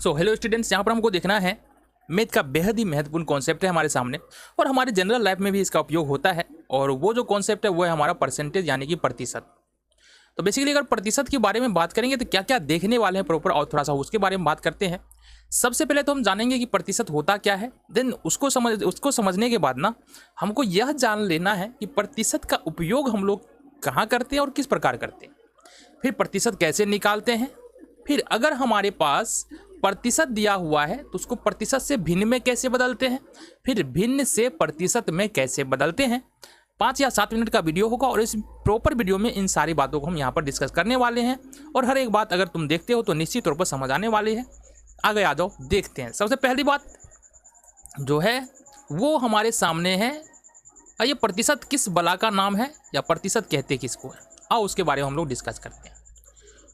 So hello students, यहाँ पर हमको देखना है मैथ का बेहद ही महत्वपूर्ण कॉन्सेप्ट है हमारे सामने और हमारे जनरल लाइफ में भी इसका उपयोग होता है। और वो जो कॉन्सेप्ट है वो है हमारा परसेंटेज यानी कि प्रतिशत। तो बेसिकली अगर प्रतिशत के बारे में बात करेंगे तो क्या क्या देखने वाले हैं प्रॉपर, और थोड़ा सा उसके बारे में बात करते हैं। सबसे पहले तो हम जानेंगे कि प्रतिशत होता क्या है, देन उसको समझने के बाद ना हमको यह जान लेना है कि प्रतिशत का उपयोग हम लोग कहाँ करते हैं और किस प्रकार करते हैं, फिर प्रतिशत कैसे निकालते हैं, फिर अगर हमारे पास प्रतिशत दिया हुआ है तो उसको प्रतिशत से भिन्न में कैसे बदलते हैं, फिर भिन्न से प्रतिशत में कैसे बदलते हैं। 5 या 7 मिनट का वीडियो होगा और इस प्रॉपर वीडियो में इन सारी बातों को हम यहाँ पर डिस्कस करने वाले हैं और हर एक बात अगर तुम देखते हो तो निश्चित तौर पर समझ आने वाली है। आगे आ जाओ, देखते हैं। सबसे पहली बात जो है वो हमारे सामने है, ये प्रतिशत किस बला का नाम है या प्रतिशत कहते किसको है, आओ उसके बारे में हम लोग डिस्कस करते हैं।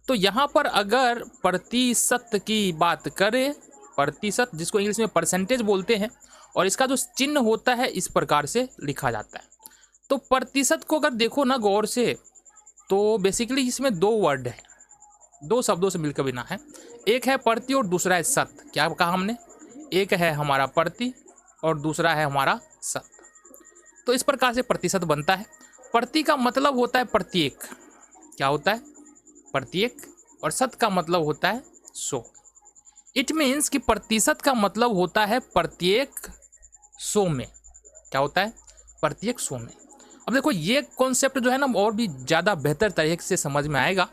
तो यहाँ पर अगर प्रतिशत की बात करें, प्रतिशत जिसको इंग्लिश में परसेंटेज बोलते हैं, और इसका जो चिन्ह होता है इस प्रकार से लिखा जाता है। तो प्रतिशत को अगर देखो ना गौर से तो बेसिकली इसमें 2 वर्ड है, 2 शब्दों से मिलकर बना है। एक है प्रति और दूसरा है शत। क्या कहा हमने? एक है हमारा प्रति और दूसरा है हमारा शत। तो इस प्रकार से प्रतिशत बनता है। प्रति का मतलब होता है प्रत्येक, क्या होता है? प्रत्येक। और शत का मतलब होता है 100। इट मीन्स कि प्रतिशत का मतलब होता है प्रत्येक 100 में। क्या होता है? प्रत्येक 100 में। अब देखो ये कॉन्सेप्ट जो है ना और भी ज़्यादा बेहतर तरीके से समझ में आएगा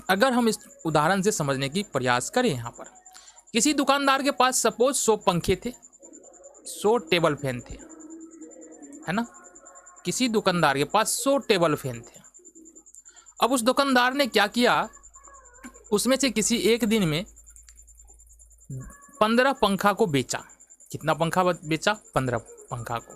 अगर हम इस उदाहरण से समझने की प्रयास करें। यहाँ पर किसी दुकानदार के पास सपोज 100 पंखे थे, 100 टेबल फैन थे, है ना। किसी दुकानदार के पास 100 टेबल फैन थे। अब उस दुकानदार ने क्या किया, उसमें से किसी एक दिन में 15 पंखा को बेचा। कितना पंखा बेचा? 15 पंखा को।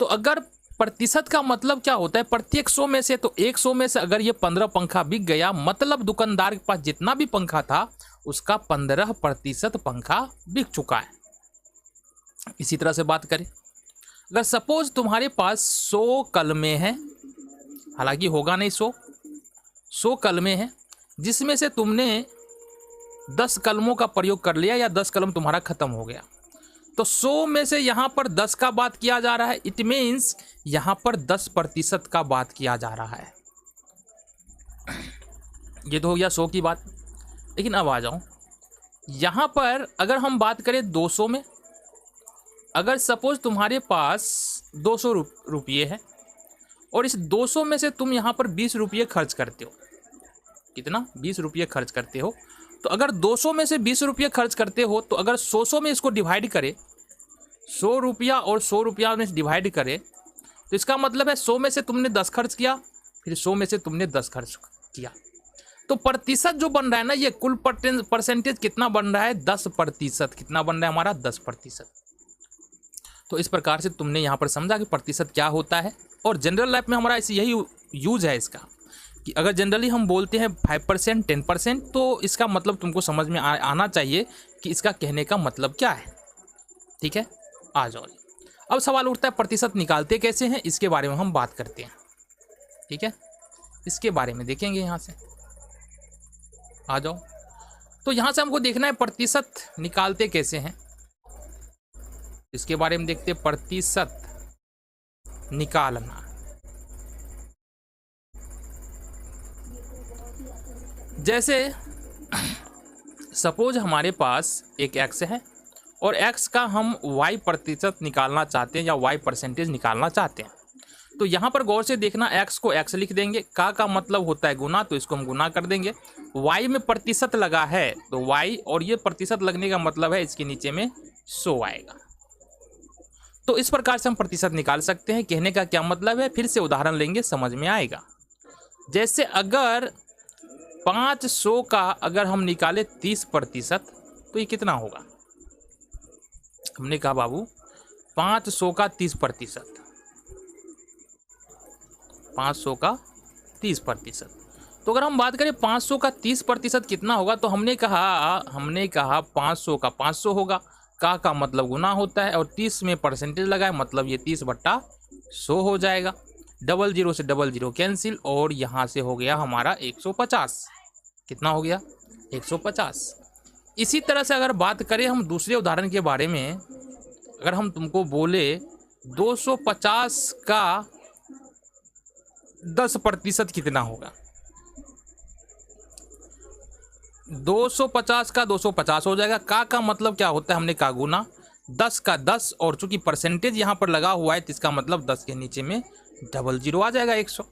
तो अगर प्रतिशत का मतलब क्या होता है, प्रत्येक 100 में से, तो 100 में से अगर ये 15 पंखा बिक गया, मतलब दुकानदार के पास जितना भी पंखा था उसका 15% पंखा बिक चुका है। इसी तरह से बात करें, अगर सपोज तुम्हारे पास 100 कलमे हैं, हालांकि होगा नहीं 100 कलमे हैं, जिसमें से तुमने 10 कलमों का प्रयोग कर लिया या 10 कलम तुम्हारा खत्म हो गया, तो 100 में से यहाँ पर 10 का बात किया जा रहा है। इट मीन्स यहाँ पर 10% का बात किया जा रहा है। ये तो हो गया 100 की बात। लेकिन अब आ जाओ यहाँ पर, अगर हम बात करें 200 में, अगर सपोज तुम्हारे पास 200 रुपये है और इस 200 में से तुम यहाँ पर 20 रुपये खर्च करते हो। कितना? 20 रुपये खर्च करते हो। तो अगर 200 में से 20 रुपये खर्च करते हो तो अगर 100 में इसको डिवाइड करें, 100 रुपया और 100 रुपया में डिवाइड करें, तो इसका मतलब है 100 में से तुमने 10 खर्च किया, फिर 100 में से तुमने 10 खर्च किया। तो प्रतिशत जो बन रहा है ना, ये कुल परसेंटेज कितना बन रहा है? 10%। कितना बन रहा है हमारा? 10%। तो इस प्रकार से तुमने यहाँ पर समझा कि प्रतिशत क्या होता है। और जनरल लाइफ में हमारा ऐसे यही यूज है इसका, कि अगर जनरली हम बोलते हैं 5%, 10%, तो इसका मतलब तुमको समझ में आना चाहिए कि इसका कहने का मतलब क्या है। ठीक है, आ जाओ। अब सवाल उठता है प्रतिशत निकालते कैसे हैं, इसके बारे में हम बात करते हैं। ठीक है, इसके बारे में देखेंगे। यहाँ से आ जाओ। तो यहाँ से हमको देखना है प्रतिशत निकालते कैसे हैं, इसके बारे में देखते हैं। प्रतिशत निकालना, जैसे सपोज हमारे पास एक x है और x का हम y प्रतिशत निकालना चाहते हैं या y परसेंटेज निकालना चाहते हैं। तो यहाँ पर गौर से देखना, x को x लिख देंगे, का मतलब होता है गुना, तो इसको हम गुना कर देंगे। y में प्रतिशत लगा है तो y, और ये प्रतिशत लगने का मतलब है इसके नीचे में 100 आएगा। तो इस प्रकार से हम प्रतिशत निकाल सकते हैं। कहने का क्या मतलब है, फिर से उदाहरण लेंगे, समझ में आएगा। जैसे अगर 500 का अगर हम निकाले 30%, तो ये कितना होगा? हमने कहा बाबू 500 का 30%, 500 का 30%। तो अगर हम बात करें 500 का 30% कितना होगा, तो हमने कहा 500 का 500 होगा। का मतलब गुना होता है और 30 में परसेंटेज लगाए, मतलब ये 30/100 हो जाएगा। 00 से 00 कैंसिल, और यहाँ से हो गया हमारा 150। कितना हो गया? 150। इसी तरह से अगर बात करें हम दूसरे उदाहरण के बारे में, अगर हम तुमको बोले 250 का 10% कितना होगा, 250 का 250 हो जाएगा। का मतलब क्या होता है, हमने का गुना 10 का 10, और चूंकि परसेंटेज यहाँ पर लगा हुआ है तो इसका मतलब 10 के नीचे में डबल जीरो आ जाएगा 100।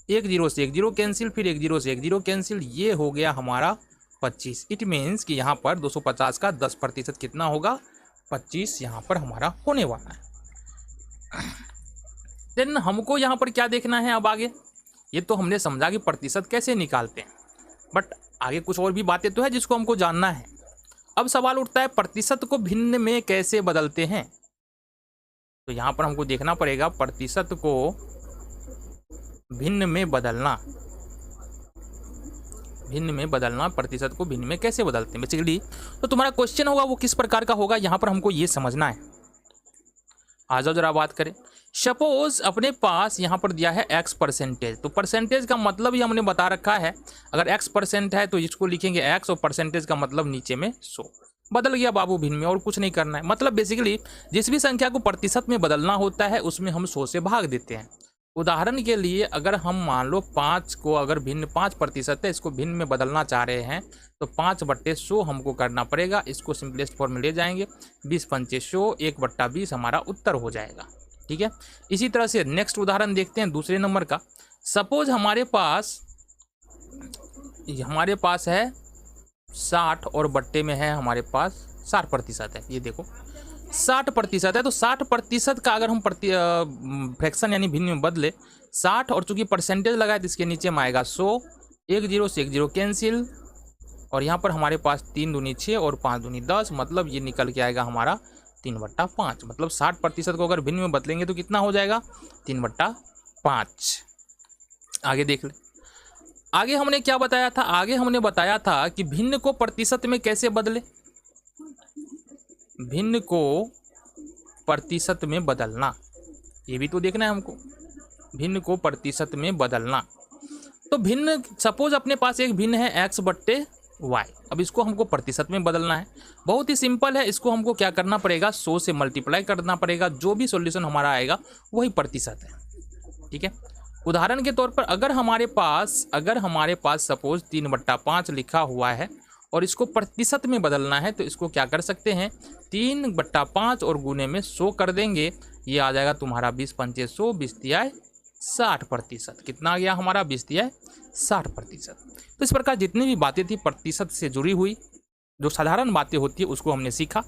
1 जीरो से 1 जीरो कैंसिल, फिर 1 जीरो से 1 जीरो कैंसिल, ये हो गया हमारा 25। इट मीन्स कि यहाँ पर 250 का 10% कितना होगा, 25 यहाँ पर हमारा होने वाला है। देन हमको यहाँ पर क्या देखना है अब आगे, ये तो हमने समझा कि प्रतिशत कैसे निकालते हैं, बट आगे कुछ और भी बातें तो है जिसको हमको जानना है। अब सवाल उठता है प्रतिशत को भिन्न में कैसे बदलते हैं। तो यहाँ पर हमको देखना पड़ेगा प्रतिशत को भिन्न में बदलना, प्रतिशत को भिन्न में कैसे बदलते हैं बेसिकली। तो तुम्हारा क्वेश्चन होगा वो किस प्रकार का होगा, यहाँ पर हमको ये समझना है। आ जाओ जरा बात करें। सपोज अपने पास यहाँ पर दिया है x%, तो परसेंटेज का मतलब ही हमने बता रखा है, अगर x% है तो इसको लिखेंगे x, और परसेंटेज का मतलब नीचे में 100। बदल गया बाबू भिन्न में, और कुछ नहीं करना है। मतलब बेसिकली जिस भी संख्या को प्रतिशत में बदलना होता है उसमें हम 100 से भाग देते हैं। उदाहरण के लिए अगर हम मान लो 5 को अगर भिन्न 5% है, इसको भिन्न में बदलना चाह रहे हैं तो 5/100 हमको करना पड़ेगा। इसको सिंपलेस्ट फॉर्म में ले जाएंगे, 20×5 100, 1/20 हमारा उत्तर हो जाएगा। ठीक है, इसी तरह से नेक्स्ट उदाहरण देखते हैं दूसरे नंबर का। सपोज हमारे पास है 60 और बट्टे में है हमारे पास 60% है। ये देखो 60% है, तो 60% का अगर हम फ्रैक्शन यानी भिन्न में बदले 60, और चूंकि परसेंटेज लगाए तो इसके नीचे में आएगा 100, 1 जीरो से 1 जीरो कैंसिल, और यहाँ पर हमारे पास 3 दूनी 6 और 5 दूनी 10, मतलब ये निकल के आएगा हमारा 3/5। मतलब 60% को अगर भिन्न में बदलेंगे तो कितना हो जाएगा, 3/5। आगे देख ले, आगे हमने क्या बताया था, आगे हमने बताया था कि भिन्न को प्रतिशत में कैसे बदले, भिन्न को प्रतिशत में बदलना, ये भी तो देखना है हमको, भिन्न को प्रतिशत में बदलना। तो भिन्न सपोज अपने पास एक भिन्न है x/y, अब इसको हमको प्रतिशत में बदलना है। बहुत ही सिंपल है, इसको हमको क्या करना पड़ेगा, 100 से मल्टीप्लाई करना पड़ेगा, जो भी सॉल्यूशन हमारा आएगा वही प्रतिशत है। ठीक है, उदाहरण के तौर पर अगर हमारे पास सपोज 3/5 लिखा हुआ है और इसको प्रतिशत में बदलना है, तो इसको क्या कर सकते हैं, 3/5 और गुने में 100 कर देंगे, ये आ जाएगा तुम्हारा 20×5 100, 20×3 60%। कितना आ गया हमारा, 20×3 60%। तो इस प्रकार जितनी भी बातें थी प्रतिशत से जुड़ी हुई, जो साधारण बातें होती है उसको हमने सीखा।